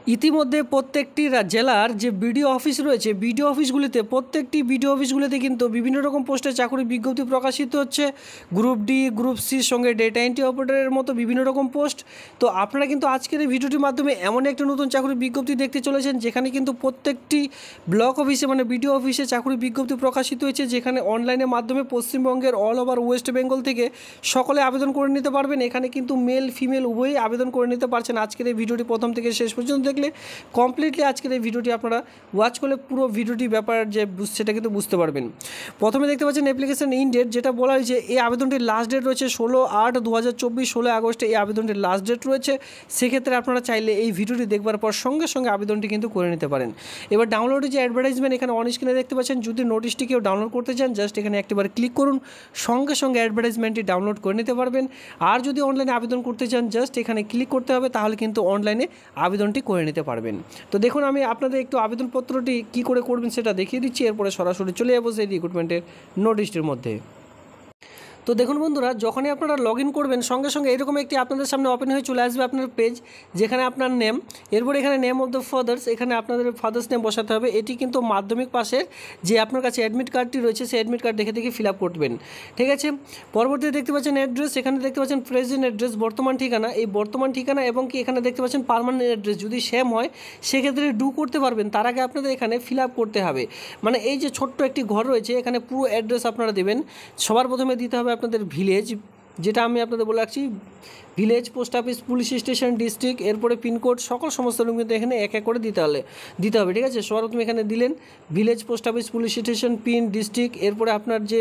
ইতিমধ্যে প্রত্যেকটি জেলার যে বিডিও অফিস রয়েছে, বিডিও অফিসগুলিতে প্রত্যেকটি বিডিও অফিসগুলিতে কিন্তু বিভিন্ন রকম পোস্টে চাকরির বিজ্ঞপ্তি প্রকাশিত হচ্ছে। গ্রুপ ডি, গ্রুপ সির সঙ্গে ডেটা এন্ট্রি অপারেটরের মতো বিভিন্ন রকম পোস্ট। তো আপনারা কিন্তু আজকের এই ভিডিওটির মাধ্যমে এমন একটা নতুন চাকরির বিজ্ঞপ্তি দেখতে চলেছেন, যেখানে কিন্তু প্রত্যেকটি ব্লক অফিসে মানে বিডিও অফিসে চাকরির বিজ্ঞপ্তি প্রকাশিত হয়েছে, যেখানে অনলাইনের মাধ্যমে পশ্চিমবঙ্গের অল ওভার ওয়েস্ট বেঙ্গল থেকে সকলে আবেদন করে নিতে পারবেন। এখানে কিন্তু মেল ফিমেল উভয়ই আবেদন করে নিতে পারছেন। আজকের এই ভিডিওটি প্রথম থেকে শেষ পর্যন্ত দেখলে কমপ্লিটলি আজকের এই ভিডিওটি আপনারা ওয়াচ করলে পুরো ভিডিওটি ব্যাপার যে সেটা কিন্তু বুঝতে পারবেন। প্রথমে দেখতে পাচ্ছেন অ্যাপ্লিকেশন ইন ডেট, যেটা বলা হয়েছে এই আবেদনটির লাস্ট ডেট রয়েছে 16/8/2024, 16 আগস্টে এই আবেদনটির লাস্ট ডেট রয়েছে। সেক্ষেত্রে আপনারা চাইলে এই ভিডিওটি দেখবার পর সঙ্গে সঙ্গে আবেদনটি কিন্তু করে নিতে পারেন। এবার ডাউনলোডে যে অ্যাডভার্টাইজমেন্ট এখানে অন স্ক্রিনে দেখতে পাচ্ছেন, যদি নোটিশটি কেউ ডাউনলোড করতে চান জাস্ট এখানে একটিবার ক্লিক করুন, সঙ্গে সঙ্গে অ্যাডভার্টাইজমেন্টটি ডাউনলোড করে নিতে পারবেন। আর যদি অনলাইনে আবেদন করতে চান জাস্ট এখানে ক্লিক করতে হবে, তাহলে কিন্তু অনলাইনে আবেদনটি করে নিতে পারবেন। তো দেখুন, আমি আপনাদের একটু আবেদনপত্রটি কী করে করবেন সেটা দেখিয়ে দিচ্ছি, এরপরে সরাসরি চলে যাবো সেই রিক্রুটমেন্টের নোটিশটির মধ্যে। তো দেখুন বন্ধুরা, যখনই আপনারা লগ ইন করবেন সঙ্গে সঙ্গে এরকম একটি আপনাদের সামনে ওপেন হয়ে চলে আসবে আপনার পেজ, যেখানে আপনার নেম, এরপর এখানে নেম অফ দ্য ফাদার্স, এখানে আপনাদের ফাদার্স নেম বসাতে হবে। এটি কিন্তু মাধ্যমিক পাশের যে আপনার কাছে অ্যাডমিট কার্ডটি রয়েছে সেই অ্যাডমিট কার্ড দেখে দেখে ফিল আপ করবেন, ঠিক আছে। পরবর্তীতে দেখতে পাচ্ছেন অ্যাড্রেস, এখানে দেখতে পাচ্ছেন প্রেজেন্ট অ্যাড্রেস, বর্তমান ঠিকানা, এই বর্তমান ঠিকানা এবং কি এখানে দেখতে পাচ্ছেন পার্মানেন্ট অ্যাড্রেস যদি সেম হয় সেক্ষেত্রে ডু করতে পারবেন। তার আগে আপনাদের এখানে ফিল আপ করতে হবে, মানে এই যে ছোট্ট একটি ঘর রয়েছে এখানে পুরো অ্যাড্রেস আপনারা দেবেন। সবার প্রথমে দিতে হবে আপনাদের ভিলেজ, যেটা আমি আপনাদের বলে রাখছি, village, post office, police station, district, এরপরে পিনকোড, সমস্ত কিন্তু এখানে এক এক করে দিতে হবে, ঠিক আছে। সবার প্রথমে এখানে দিলেন village, post office, police station, pin, district, এরপরে আপনার যে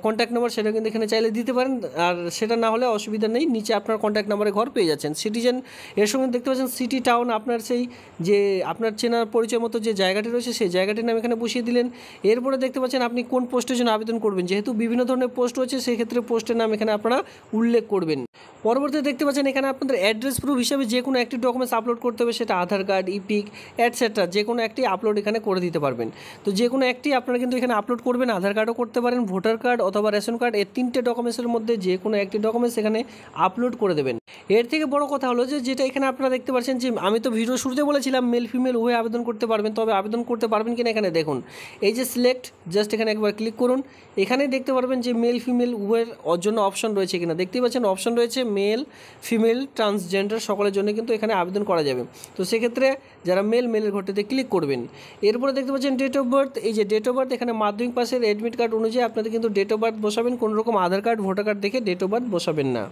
কন্ট্যাক্ট নাম্বার সেটা কিন্তু এখানে চাইলে দিতে পারেন, আর সেটা না হলে অসুবিধা নেই, নিচে আপনার কন্ট্যাক্ট নাম্বারে ঘর পেয়ে যাচ্ছেন। সিটিজেন, এর সঙ্গে দেখতে পাচ্ছেন সিটি, টাউন, আপনার সেই যে আপনার চেনার পরিচয় মতো যে জায়গাটি রয়েছে সেই জায়গাটির নাম এখানে বসিয়ে দিলেন। এরপরে দেখতে পাচ্ছেন আপনি কোন পোস্টের জন্য আবেদন করবেন, যেহেতু বিভিন্ন ধরনের পোস্ট রয়েছে সেক্ষেত্রে পোস্টের নাম এখানে আপনারা উল্লেখ করবেন। পরবর্তীতে দেখতে পাচ্ছেন এখানে আপনাদের অ্যাড্রেস প্রুফ হিসাবে যে কোনো একটি ডকুমেন্টস আপলোড করতে হবে, সেটা আধার কার্ড, ইপিক, অ্যাটসেট্রা, যে কোনো একটি আপলোড এখানে করে দিতে পারবেন। তো যে কোনো একটি আপনারা কিন্তু এখানে আপলোড করবেন, আধার কার্ডও করতে পারেন, ভোটার কার্ড অথবা রেশন কার্ড, এই তিনটে ডকুমেন্টসের মধ্যে যে কোনো একটি ডকুমেন্টস এখানে আপলোড করে দেবেন। এর থেকে বড় কথা হলো যে যেটা এখানে আপনারা দেখতে পাচ্ছেন, যে আমি তো ভিডিও শুরুতে বলেছিলাম মেল ফিমেল উভয় আবেদন করতে পারবেন, তবে আবেদন করতে পারবেন কিনা এখানে দেখুন, এই যে সিলেক্ট, জাস্ট এখানে একবার ক্লিক করুন, এখানে দেখতে পারবেন যে মেল ফিমেল উভয়ের জন্য অপশন রয়েছে কিনা, দেখতেই পাচ্ছেন অপশন রয়েছে মেল, ফিমেল, ট্রান্সজেন্ডার সকলের জন্য কিন্তু এখানে আবেদন করা যাবে। তো সেক্ষেত্রে যারা মেলের ঘরটিতে ক্লিক করবেন। এরপরে দেখতে পাচ্ছেন ডেট অফ বার্থ, এই যে ডেট অফ বার্থ এখানে মাধ্যমিক পাশের অ্যাডমিট কার্ড অনুযায়ী আপনাদের কিন্তু ডেট অফ বার্থ বসাবেন, কোনো রকম আধার কার্ড, ভোটার কার্ড দেখে ডেট অফ বার্থ বসাবেন না।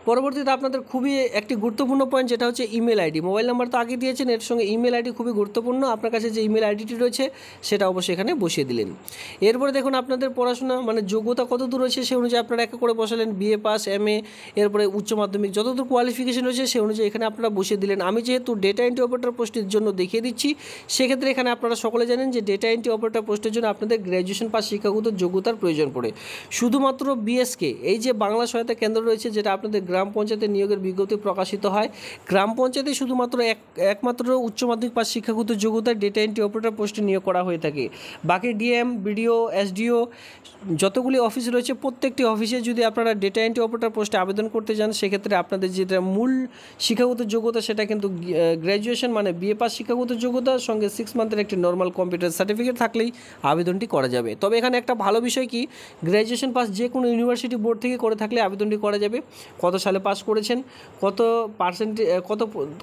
পরবর্তীতে আপনাদের খুবই একটি গুরুত্বপূর্ণ পয়েন্ট, যেটা হচ্ছে ইমেল আইডি। মোবাইল নাম্বার তো আগে দিয়েছেন, এর সঙ্গে ইমেল আইডি খুবই গুরুত্বপূর্ণ। আপনার কাছে যে ইমেল আইডিটি রয়েছে সেটা অবশ্যই এখানে বসিয়ে দিলেন। এরপরে দেখুন আপনাদের পড়াশোনা মানে যোগ্যতা কতদূর রয়েছে সেই অনুযায়ী আপনারা এক করে বসালেন, বিএ পাস, এমএ, এরপরে উচ্চ মাধ্যমিক যতদূর কোয়ালিফিকেশন রয়েছে সেই অনুযায়ী এখানে আপনারা বসিয়ে দিলেন। আমি যেহেতু ডেটা এন্ট্রি অপারেটর পোস্টের জন্য দেখিয়ে দিচ্ছি, সেক্ষেত্রে এখানে আপনারা সকলে জানেন যে ডেটা এন্ট্রি অপারেটর পোস্টের জন্য আপনাদের গ্র্যাজুয়েশন পাস শিক্ষাগত যোগ্যতার প্রয়োজন পড়ে। শুধুমাত্র বিএসকে, এই যে বাংলা সহায়তা কেন্দ্র রয়েছে যেটা আপনাদের গ্রাম পঞ্চায়েতে নিয়োগের বিজ্ঞপ্তি প্রকাশিত হয়, গ্রাম পঞ্চায়েতে শুধুমাত্র একমাত্র উচ্চ মাধ্যমিক পাস শিক্ষাগত যোগ্যতায় ডেটা এন্ট্রি অপারেটর পোস্টে নিয়োগ করা হয়ে থাকে। বাকি ডিএম, বিডিও, এসডিও যতগুলি অফিস রয়েছে প্রত্যেকটি অফিসে যদি আপনারা ডেটা এন্ট্রি অপারেটর পোস্টে আবেদন করতে যান, সেক্ষেত্রে আপনাদের যেটা মূল শিক্ষাগত যোগ্যতা সেটা কিন্তু গ্র্যাজুয়েশন মানে বিএ পাস শিক্ষাগত যোগ্যতার সঙ্গে 6 মান্থের একটি নর্মাল কম্পিউটার সার্টিফিকেট থাকলেই আবেদনটি করা যাবে। তবে এখানে একটা ভালো বিষয় কি, গ্র্যাজুয়েশন পাস যে কোনো ইউনিভার্সিটি বোর্ড থেকে করে থাকলে আবেদনটি করা যাবে। কত সালে পাস করেছেন, কত পার্সেন্টে,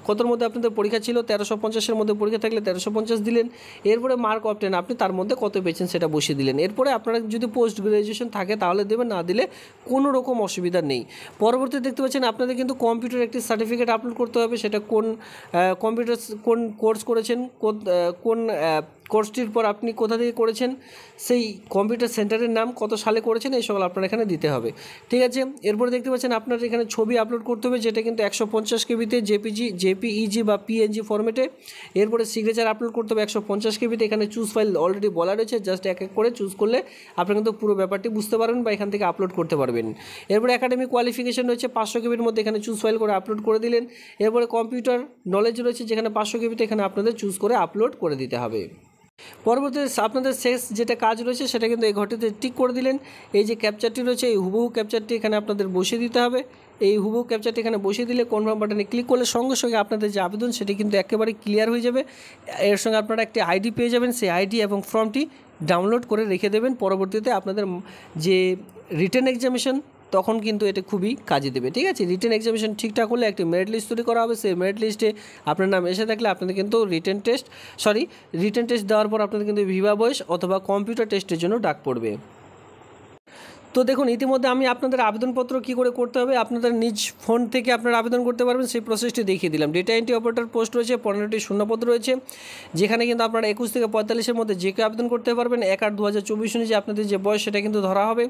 কতর মধ্যে আপনাদের পরীক্ষা ছিল, 1350-এর মধ্যে পরীক্ষা থাকলে 1350 দিলেন। এরপরে মার্ক অফ 10 আপনি তার মধ্যে কত পেয়েছেন সেটা বসিয়ে দিলেন। এরপরে আপনারা যদি পোস্ট গ্র্যাজুয়েশন থাকে তাহলে দেবেন, না দিলে কোনো রকম অসুবিধা নেই। পরবর্তীতে দেখতে পাচ্ছেন আপনাদের কিন্তু কম্পিউটার একটি সার্টিফিকেট আপলোড করতে হবে, সেটা কোন কম্পিউটার কোন কোর্স করেছেন, কোন কোর্সটির পর আপনি কোথা থেকে করেছেন, সেই কম্পিউটার সেন্টারের নাম, কত সালে করেছেন, এই সকল আপনার এখানে দিতে হবে, ঠিক আছে। এরপরে দেখতে পাচ্ছেন আপনার এখানে ছবি আপলোড করতে হবে, যেটা কিন্তু 150 কেবিতে জেপিইজি বা পিএনজি ফরম্যাটে। এরপরে সিগনেচার আপলোড করতে হবে 150 কেবিতে। এখানে চুজ ফাইল অলরেডি বলা রয়েছে, জাস্ট এক এক করে চুজ করলে আপনি কিন্তু পুরো ব্যাপারটি বুঝতে পারবেন বা এখান থেকে আপলোড করতে পারবেন। এরপরে একাডেমিক কোয়ালিফিকেশন রয়েছে 500 কেবির মধ্যে, এখানে চুজ ফাইল করে আপলোড করে দিলেন। এরপরে কম্পিউটার নলেজ রয়েছে যেখানে 500 কেবিতে, এখানে আপনাদের চুজ করে আপলোড করে দিতে হবে। পরবর্তীতে আপনাদের শেষ যেটা কাজ রয়েছে সেটা কিন্তু এই ঘরটিতে টিক করে দিলেন। এই যে ক্যাপচারটি রয়েছে এই হুবহু ক্যাপচারটি এখানে আপনাদের বসিয়ে দিতে হবে। এই হুবহু ক্যাপচারটা এখানে বসিয়ে দিলে কনফার্ম বাটনে ক্লিক করলে সঙ্গে সঙ্গে আপনাদের যে আবেদন সেটি কিন্তু একেবারে ক্লিয়ার হয়ে যাবে। এর সঙ্গে আপনারা একটি আইডি পেয়ে যাবেন, সেই আইডি এবং ফর্মটি ডাউনলোড করে রেখে দেবেন। পরবর্তীতে আপনাদের যে রিটেন এক্সামিনেশন তখন কিন্তু এটা খুবই কাজে দেবে। ঠিক আছে, রিটেন এক্সামিনেশন ঠিকঠাক হলে একটি মেরিট লিস্ট তৈরি করা হবে। সেই মেরিট লিস্টে আপনার নাম এসে থাকলে আপনাদের কিন্তু রিটেন টেস্ট দেওয়ার পর আপনাদের কিন্তু ভিভা ভয়েস অথবা কম্পিউটার টেস্টের জন্য ডাক পড়বে। তো দেখুন, ইতিমধ্যে আমি আপনাদের আবেদনপত্র কী করে করতে হবে, আপনাদের নিজ ফোন থেকে আপনারা আবেদন করতে পারবেন সেই প্রসেসটি দেখিয়ে দিলাম। ডেটা এন্ট্রি অপারেটর পোস্ট রয়েছে, 15টি শূন্যপদ রয়েছে, যেখানে কিন্তু আপনারা 21 থেকে 45-এর মধ্যে যে কেউ আবেদন করতে পারবেন। 1/8/2024 অনুযায়ী আপনাদের যে বয়স সেটা কিন্তু ধরা হবে।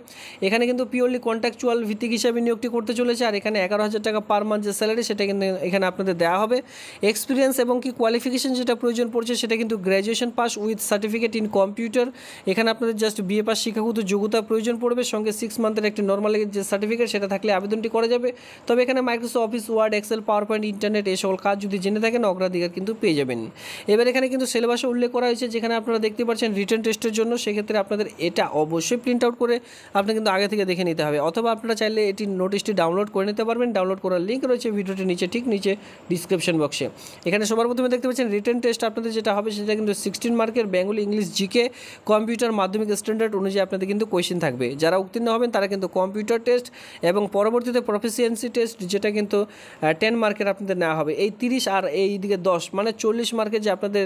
এখানে কিন্তু পিওরলি কন্ট্রাকচুয়াল ভিত্তিক হিসাবে নিয়োগটি করতে চলেছে। আর এখানে 11,000 টাকা পার মান্থ যে স্যালারি সেটা কিন্তু এখানে আপনাদের দেওয়া হবে। এক্সপিরিয়েন্স এবং কি কোয়ালিফিকেশন যেটা প্রয়োজন পড়ছে সেটা কিন্তু graduation pass with certificate in computer. এখানে আপনাদের জাস্ট বিএ পাস শিক্ষাগত যোগ্যতা প্রয়োজন পড়বে, সঙ্গে 6 মান্থের একটি নর্মাল যে সার্টিফিকেট সেটা থাকলে আবেদনটি করা যাবে। তবে এখানে Microsoft Office, Word, Excel, PowerPoint, internet এই সকল কাজ যদি জেনে থাকেন অগ্রাধিকার কিন্তু পেয়ে যাবেন। এবার এখানে কিন্তু সিলেবাসে উল্লেখ করা হয়েছে, যেখানে আপনারা দেখতে পাচ্ছেন রিটেন টেস্টের জন্য। সেক্ষেত্রে আপনাদের এটা অবশ্যই প্রিন্ট আউট করে আপনি কিন্তু আগে থেকে দেখে নিতে হবে, অথবা আপনারা চাইলে এটি নোটিশটি ডাউনলোড করে নিতে পারবেন। ডাউনলোড করার লিঙ্ক রয়েছে ভিডিওটির নিচে, ঠিক নিচে ডিসক্রিপশন বক্সে। এখানে সবার প্রথমে দেখতে পাচ্ছেন রিটেন টেস্ট আপনাদের যেটা হবে সেটা কিন্তু 16 মার্কের বেঙ্গলি, ইংলিশ, জিকে, কম্পিউটার মাধ্যমিক স্ট্যান্ডার্ড অনুযায়ী আপনাদের কিন্তু কোয়েশ্চেন থাকবে। যারা উত্তীর্ণ হবেন তারা কিন্তু কম্পিউটার টেস্ট এবং পরবর্তীতে প্রফিসিয়েন্সি টেস্ট যেটা কিন্তু 10 মার্কের আপনাদের নেওয়া হবে। এই 30 আর এই দিকে 10 মানে 40 মার্কের যে আপনাদের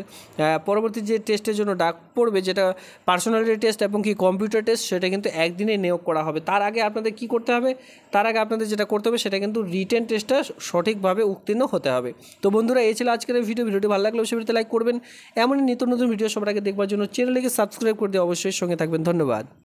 পরবর্তী যে টেস্টের জন্য ডাক পড়বে, যেটা পার্সোনালিটি টেস্ট এবং কি কম্পিউটার টেস্ট, সেটা কিন্তু একদিনে নিয়োগ করা হবে। তার আগে আপনাদের কি করতে হবে, তার আগে আপনাদের যেটা করতে হবে সেটা কিন্তু রিটেন টেস্টটা সঠিকভাবে উত্তীর্ণ হতে হবে। তো বন্ধুরা, এই ছিল আজকের এই ভিডিওটি ভালো লাগলে অবশ্যই লাইক করবেন। এমনই নিত্য নতুন ভিডিও সবার আগে দেখবার জন্য চ্যানেলটিকে সাবস্ক্রাইব করে দিয়ে অবশ্যই সঙ্গে থাকবেন। ধন্যবাদ।